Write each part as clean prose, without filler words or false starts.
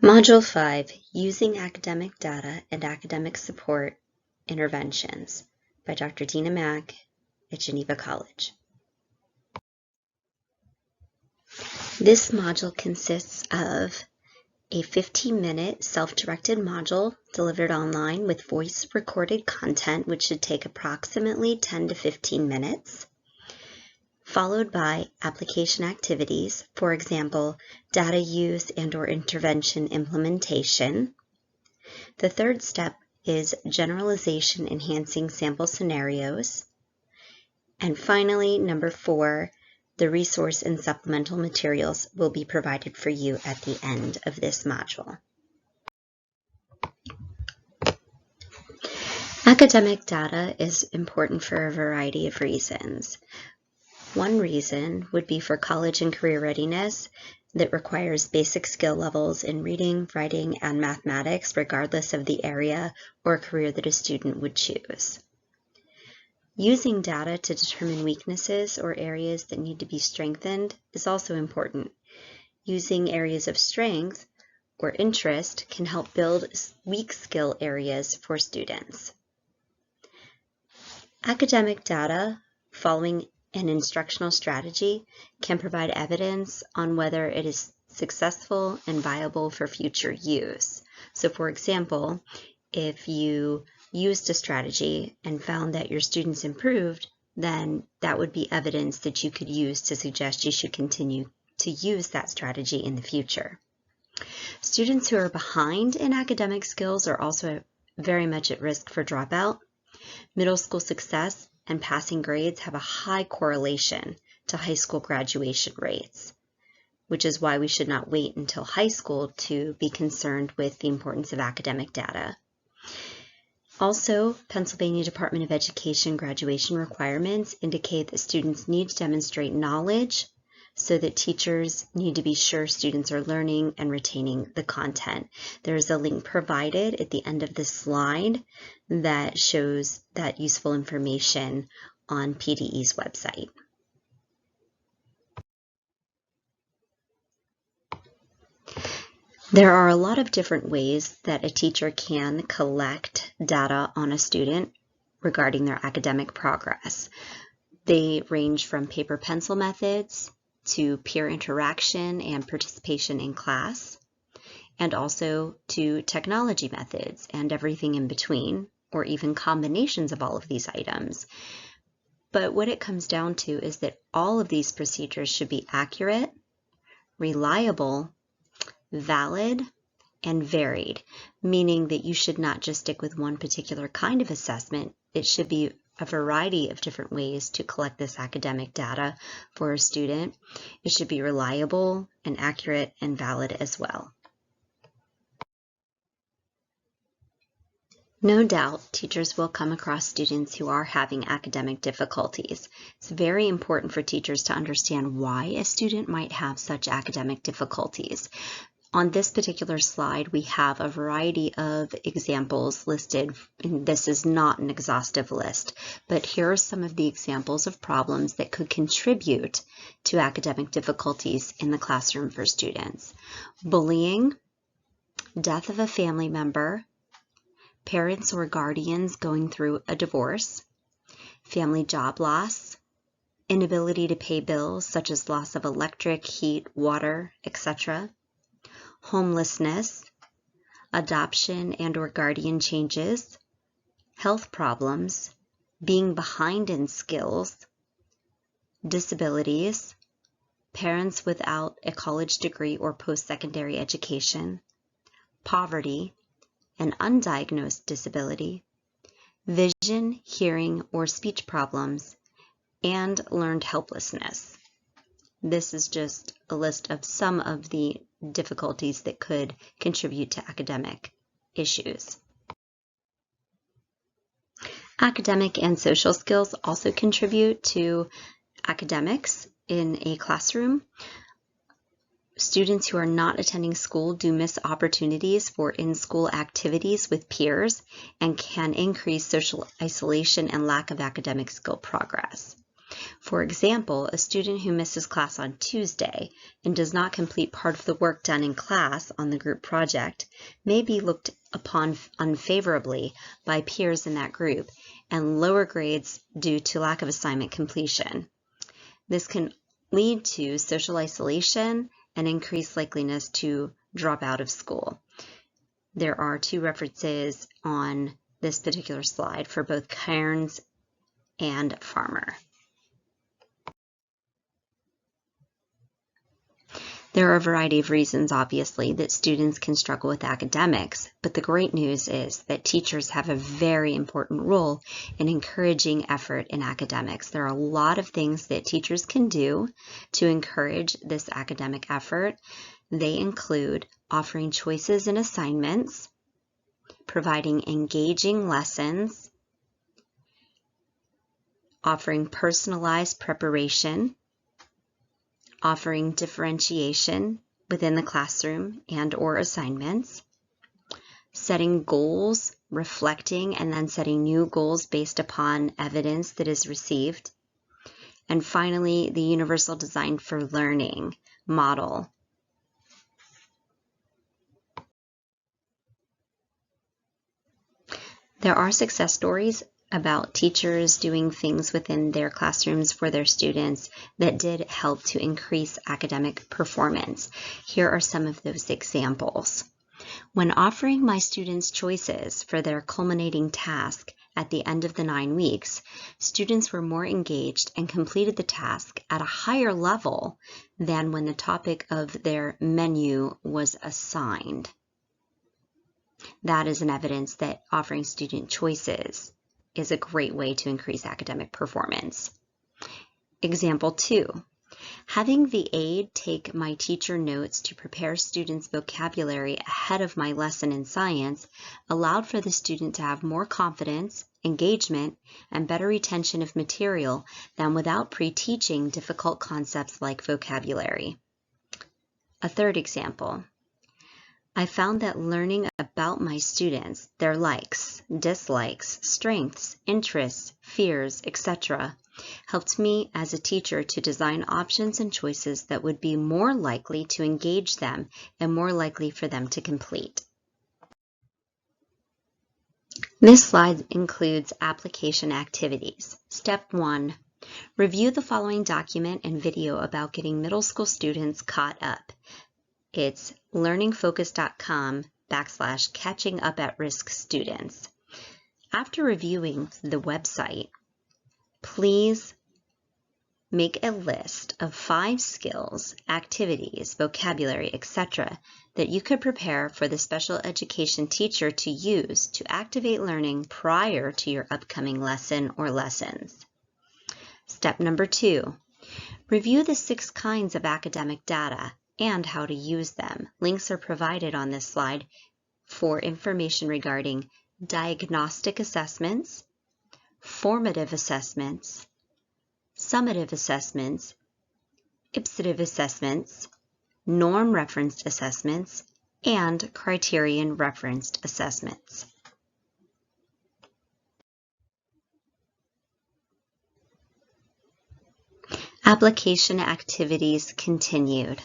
Module 5, Using Academic Data and Academic Support Interventions by Dr. Dina Mack at Geneva College. This module consists of a 15-minute self-directed module delivered online with voice-recorded content, which should take approximately 10 to 15 minutes, followed by application activities, for example, data use and/or intervention implementation. The third step is generalization enhancing sample scenarios. And finally, number 4, the resource and supplemental materials will be provided for you at the end of this module. Academic data is important for a variety of reasons. One reason would be for college and career readiness that requires basic skill levels in reading, writing, and mathematics, regardless of the area or career that a student would choose. Using data to determine weaknesses or areas that need to be strengthened is also important. Using areas of strength or interest can help build weak skill areas for students. Academic data following an instructional strategy can provide evidence on whether it is successful and viable for future use. So for example, if you used a strategy and found that your students improved, then that would be evidence that you could use to suggest you should continue to use that strategy in the future. Students who are behind in academic skills are also very much at risk for dropout. Middle school success and passing grades have a high correlation to high school graduation rates, which is why we should not wait until high school to be concerned with the importance of academic data. Also, Pennsylvania Department of Education graduation requirements indicate that students need to demonstrate knowledge so that teachers need to be sure students are learning and retaining the content. There is a link provided at the end of this slide that shows that useful information on PDE's website. There are a lot of different ways that a teacher can collect data on a student regarding their academic progress. They range from paper pencil methods to peer interaction and participation in class, and also to technology methods and everything in between, or even combinations of all of these items. But what it comes down to is that all of these procedures should be accurate, reliable, valid, and varied, meaning that you should not just stick with one particular kind of assessment. It should be a variety of different ways to collect this academic data for a student. It should be reliable and accurate and valid as well. No doubt, teachers will come across students who are having academic difficulties. It's very important for teachers to understand why a student might have such academic difficulties. On this particular slide, we have a variety of examples listed, and this is not an exhaustive list, but here are some of the examples of problems that could contribute to academic difficulties in the classroom for students. Bullying, death of a family member, parents or guardians going through a divorce, family job loss, inability to pay bills such as loss of electric, heat, water, etc., homelessness, adoption and/or guardian changes, health problems, being behind in skills, disabilities, parents without a college degree or post-secondary education, poverty, an undiagnosed disability, vision, hearing, or speech problems, and learned helplessness. This is just a list of some of the difficulties that could contribute to academic issues. Academic and social skills also contribute to academics in a classroom. Students who are not attending school do miss opportunities for in-school activities with peers and can increase social isolation and lack of academic skill progress. For example, a student who misses class on Tuesday and does not complete part of the work done in class on the group project may be looked upon unfavorably by peers in that group and lower grades due to lack of assignment completion. This can lead to social isolation and increased likeliness to drop out of school. There are 2 references on this particular slide for both Cairns and Farmer. There are a variety of reasons, obviously, that students can struggle with academics, but the great news is that teachers have a very important role in encouraging effort in academics. There are a lot of things that teachers can do to encourage this academic effort. They include offering choices in assignments, providing engaging lessons, offering personalized preparation, offering differentiation within the classroom and/or assignments, setting goals, reflecting, and then setting new goals based upon evidence that is received, and finally, the Universal Design for Learning model. There are success stories about teachers doing things within their classrooms for their students that did help to increase academic performance. Here are some of those examples. When offering my students choices for their culminating task at the end of the 9 weeks, students were more engaged and completed the task at a higher level than when the topic of their menu was assigned. That is an evidence that offering student choices is a great way to increase academic performance. Example 2. Having the aide take my teacher notes to prepare students' vocabulary ahead of my lesson in science allowed for the student to have more confidence, engagement, and better retention of material than without pre-teaching difficult concepts like vocabulary. A third example. I found that learning about my students, their likes, dislikes, strengths, interests, fears, etc., helped me as a teacher to design options and choices that would be more likely to engage them and more likely for them to complete. This slide includes application activities. Step 1. Review the following document and video about getting middle school students caught up. It's learningfocus.com/catching-up-at-risk students. After reviewing the website, please make a list of 5 skills, activities, vocabulary, etc. that you could prepare for the special education teacher to use to activate learning prior to your upcoming lesson or lessons. Step number 2, review the 6 kinds of academic data and how to use them. Links are provided on this slide for information regarding diagnostic assessments, formative assessments, summative assessments, ipsative assessments, norm-referenced assessments, and criterion-referenced assessments. Application activities continued.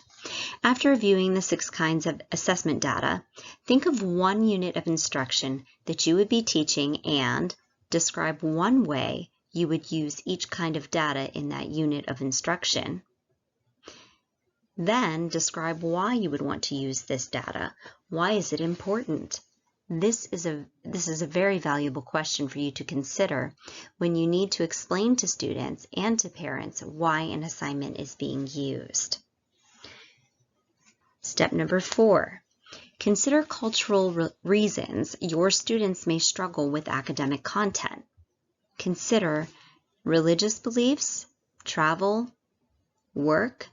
After reviewing the 6 kinds of assessment data, think of one unit of instruction that you would be teaching and describe one way you would use each kind of data in that unit of instruction. Then describe why you would want to use this data. Why is it important? This is a very valuable question for you to consider when you need to explain to students and to parents why an assignment is being used. Step number 4, consider cultural reasons your students may struggle with academic content. Consider religious beliefs, travel, work,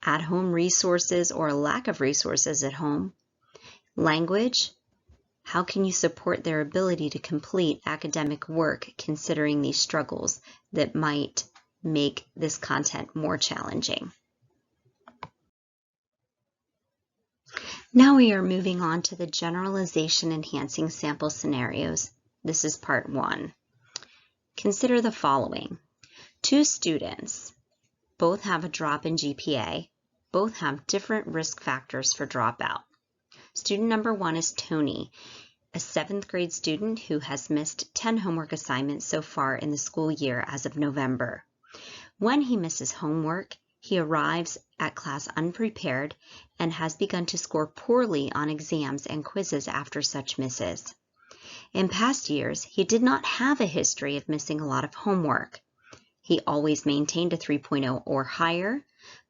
at-home resources or lack of resources at home, language. How can you support their ability to complete academic work considering these struggles that might make this content more challenging? Now we are moving on to the generalization enhancing sample scenarios. This is part 1. Consider the following. Two students both have a drop in GPA, both have different risk factors for dropout. Student number 1 is Tony, a 7th grade student who has missed 10 homework assignments so far in the school year as of November. When he misses homework, he arrives at class unprepared and has begun to score poorly on exams and quizzes after such misses. In past years, he did not have a history of missing a lot of homework. He always maintained a 3.0 or higher,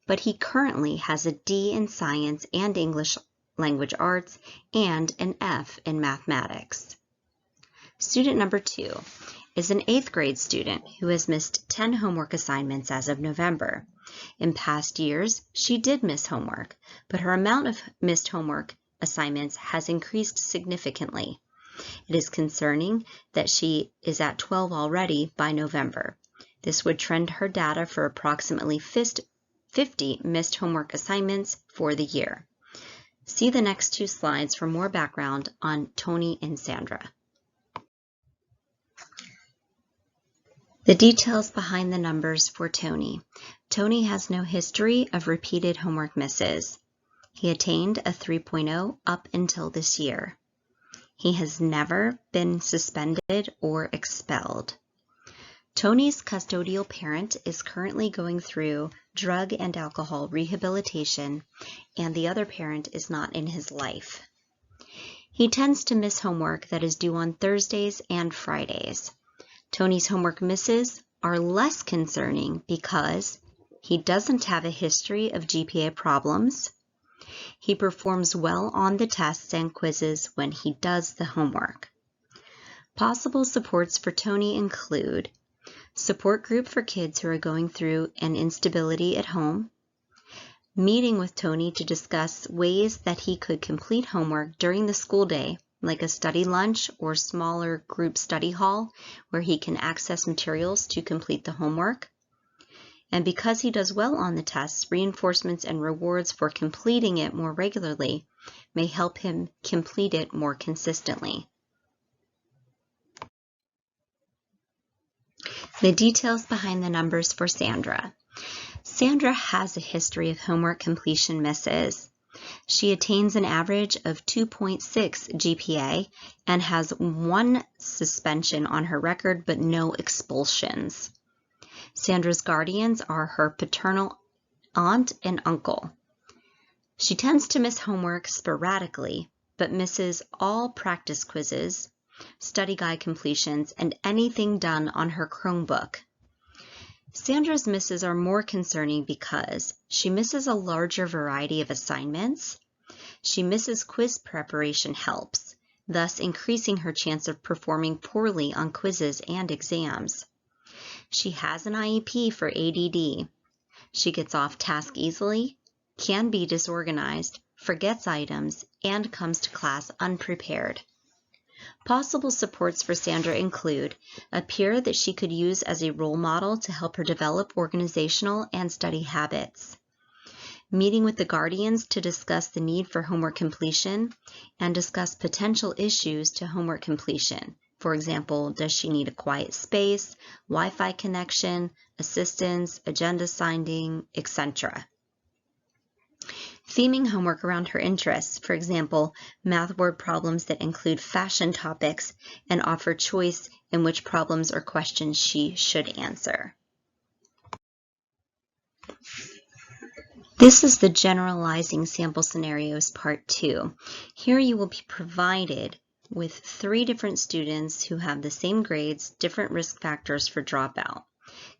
but he currently has a D in science and English language arts and an F in mathematics. Student number 2 is an 8th grade student who has missed 10 homework assignments as of November. In past years, she did miss homework, but her amount of missed homework assignments has increased significantly. It is concerning that she is at 12 already by November. This would trend her data for approximately 50 missed homework assignments for the year. See the next 2 slides for more background on Tony and Sandra. The details behind the numbers for Tony. Tony has no history of repeated homework misses. He attained a 3.0 up until this year. He has never been suspended or expelled. Tony's custodial parent is currently going through drug and alcohol rehabilitation, and the other parent is not in his life. He tends to miss homework that is due on Thursdays and Fridays. Tony's homework misses are less concerning because he doesn't have a history of GPA problems. He performs well on the tests and quizzes when he does the homework. Possible supports for Tony include support group for kids who are going through an instability at home, meeting with Tony to discuss ways that he could complete homework during the school day, like a study lunch or smaller group study hall where he can access materials to complete the homework. And because he does well on the tests, reinforcements and rewards for completing it more regularly may help him complete it more consistently. The details behind the numbers for Sandra. Sandra has a history of homework completion misses. She attains an average of 2.6 GPA and has 1 suspension on her record but no expulsions. Sandra's guardians are her paternal aunt and uncle. She tends to miss homework sporadically but misses all practice quizzes, study guide completions, and anything done on her Chromebook. Sandra's misses are more concerning because she misses a larger variety of assignments. She misses quiz preparation helps, thus increasing her chance of performing poorly on quizzes and exams. She has an IEP for ADD. She gets off task easily, can be disorganized, forgets items, and comes to class unprepared. Possible supports for Sandra include a peer that she could use as a role model to help her develop organizational and study habits, meeting with the guardians to discuss the need for homework completion and discuss potential issues to homework completion. For example, does she need a quiet space, Wi-Fi connection, assistance, agenda signing, etc. Theming homework around her interests, for example, math word problems that include fashion topics and offer choice in which problems or questions she should answer. This is the generalizing sample scenarios part 2. Here you will be provided with 3 different students who have the same grades, different risk factors for dropout.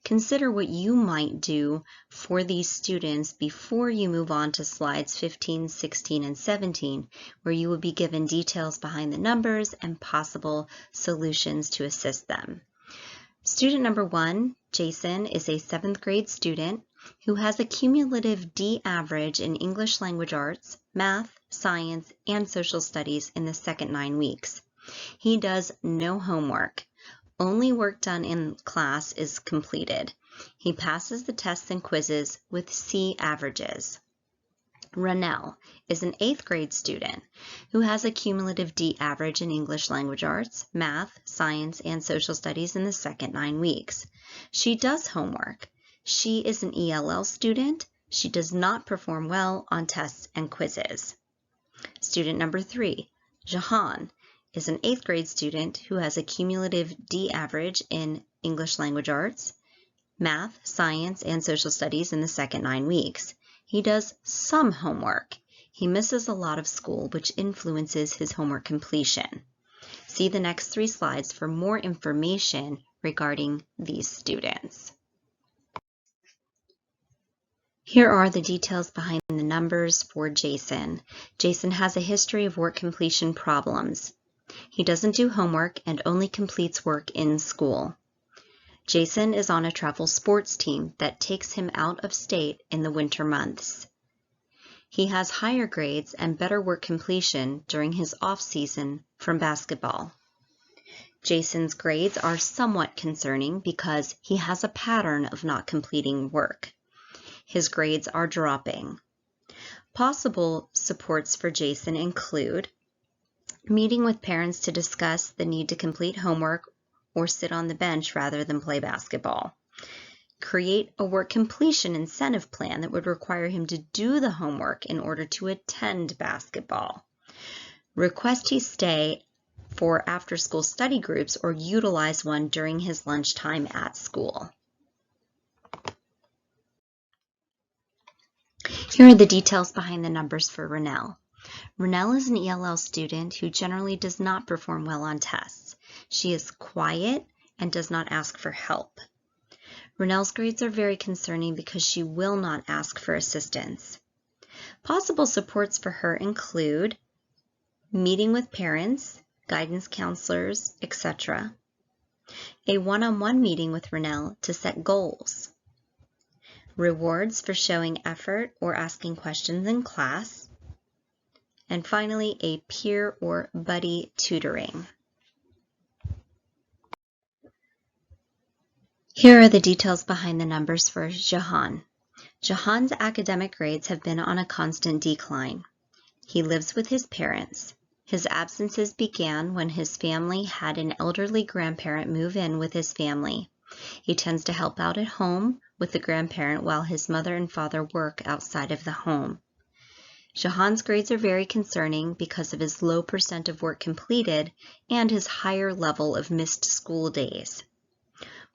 Consider what you might do for these students before you move on to slides 15, 16, and 17, where you will be given details behind the numbers and possible solutions to assist them. Student number 1, Jason, is a 7th grade student who has a cumulative D average in English language arts, math, science, and social studies in the second 9 weeks. He does no homework. Only work done in class is completed. He passes the tests and quizzes with C averages. Ronell is an 8th grade student who has a cumulative D average in English language arts, math, science, and social studies in the second 9 weeks. She does homework. She is an ELL student. She does not perform well on tests and quizzes. Student number 3, Jahan, is an 8th grade student who has a cumulative D average in English language arts, math, science, and social studies in the second 9 weeks. He does some homework. He misses a lot of school, which influences his homework completion. See the next 3 slides for more information regarding these students. Here are the details behind the numbers for Jason. Jason has a history of work completion problems. He doesn't do homework and only completes work in school. Jason is on a travel sports team that takes him out of state in the winter months. He has higher grades and better work completion during his off-season from basketball. Jason's grades are somewhat concerning because he has a pattern of not completing work. His grades are dropping. Possible supports for Jason include meeting with parents to discuss the need to complete homework or sit on the bench rather than play basketball. Create a work completion incentive plan that would require him to do the homework in order to attend basketball. Request he stay for after-school study groups or utilize one during his lunchtime at school. Here are the details behind the numbers for Ronell. Ronell is an ELL student who generally does not perform well on tests. She is quiet and does not ask for help. Ronell's grades are very concerning because she will not ask for assistance. Possible supports for her include meeting with parents, guidance counselors, etc. A one-on-one meeting with Ronell to set goals. Rewards for showing effort or asking questions in class. And finally, a peer or buddy tutoring. Here are the details behind the numbers for Jahan. Jahan's academic grades have been on a constant decline. He lives with his parents. His absences began when his family had an elderly grandparent move in with his family. He tends to help out at home with the grandparent while his mother and father work outside of the home. Jahan's grades are very concerning because of his low percent of work completed and his higher level of missed school days.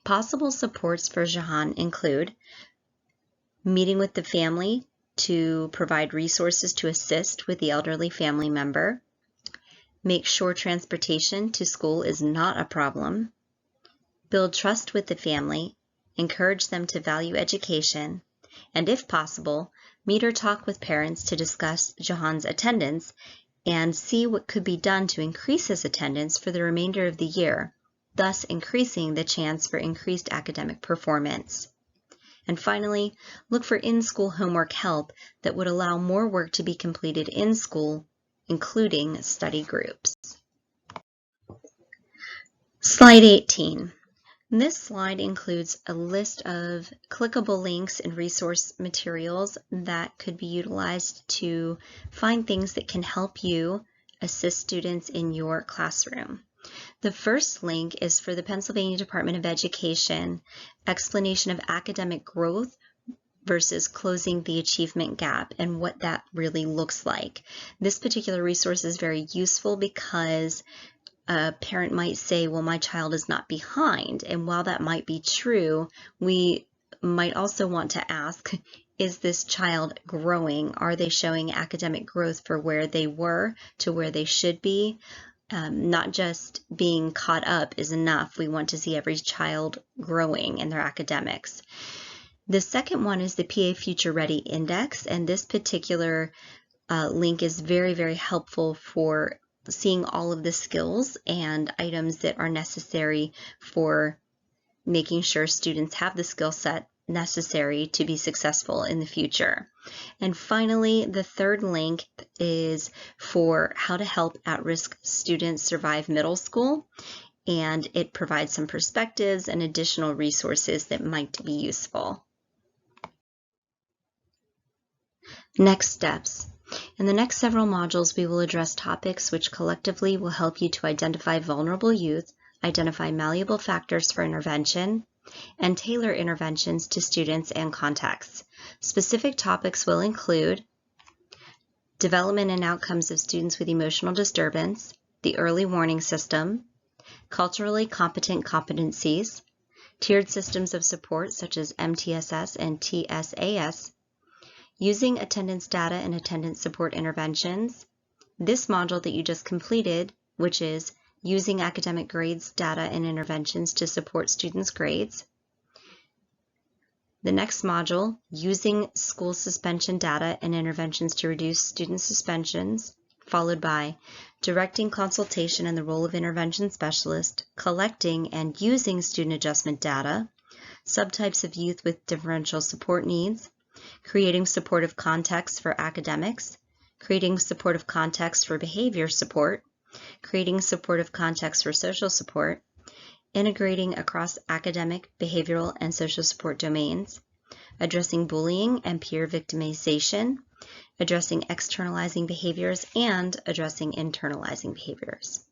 Possible supports for Jahan include meeting with the family to provide resources to assist with the elderly family member, make sure transportation to school is not a problem, build trust with the family, encourage them to value education, and if possible, meet or talk with parents to discuss Jahan's attendance and see what could be done to increase his attendance for the remainder of the year, thus increasing the chance for increased academic performance. And finally, look for in-school homework help that would allow more work to be completed in school, including study groups. Slide 18. This slide includes a list of clickable links and resource materials that could be utilized to find things that can help you assist students in your classroom. The first link is for the Pennsylvania Department of Education, explanation of academic growth versus closing the achievement gap and what that really looks like. This particular resource is very useful because a parent might say, well, my child is not behind. And while that might be true, we might also want to ask, is this child growing? Are they showing academic growth for where they were to where they should be? Not just being caught up is enough. We want to see every child growing in their academics. The second one is the PA Future Ready Index, and this particular link is very, very helpful for seeing all of the skills and items that are necessary for making sure students have the skill set necessary to be successful in the future. And finally, the third link is for how to help at-risk students survive middle school, and it provides some perspectives and additional resources that might be useful. Next steps. In the next several modules, we will address topics which collectively will help you to identify vulnerable youth, identify malleable factors for intervention, and tailor interventions to students and contexts. Specific topics will include development and outcomes of students with emotional disturbance, the early warning system, culturally competent competencies, tiered systems of support such as MTSS and TSAS, using attendance data and attendance support interventions, this module that you just completed, which is using academic grades data and interventions to support students' grades. The next module, using school suspension data and interventions to reduce student suspensions, followed by directing consultation and the role of intervention specialist, collecting and using student adjustment data, subtypes of youth with differential support needs, creating supportive contexts for academics, creating supportive contexts for behavior support, creating supportive contexts for social support, integrating across academic, behavioral, and social support domains, addressing bullying and peer victimization, addressing externalizing behaviors, and addressing internalizing behaviors.